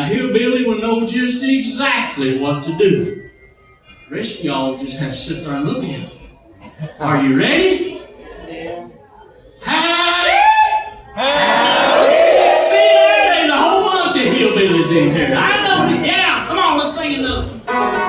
Now, hillbilly will know just exactly what to do. The rest of y'all just have to sit there and look at him. Are you ready? Howdy! Howdy! See, there's a whole bunch of hillbillies in here. I know that. Yeah, come on, let's sing another.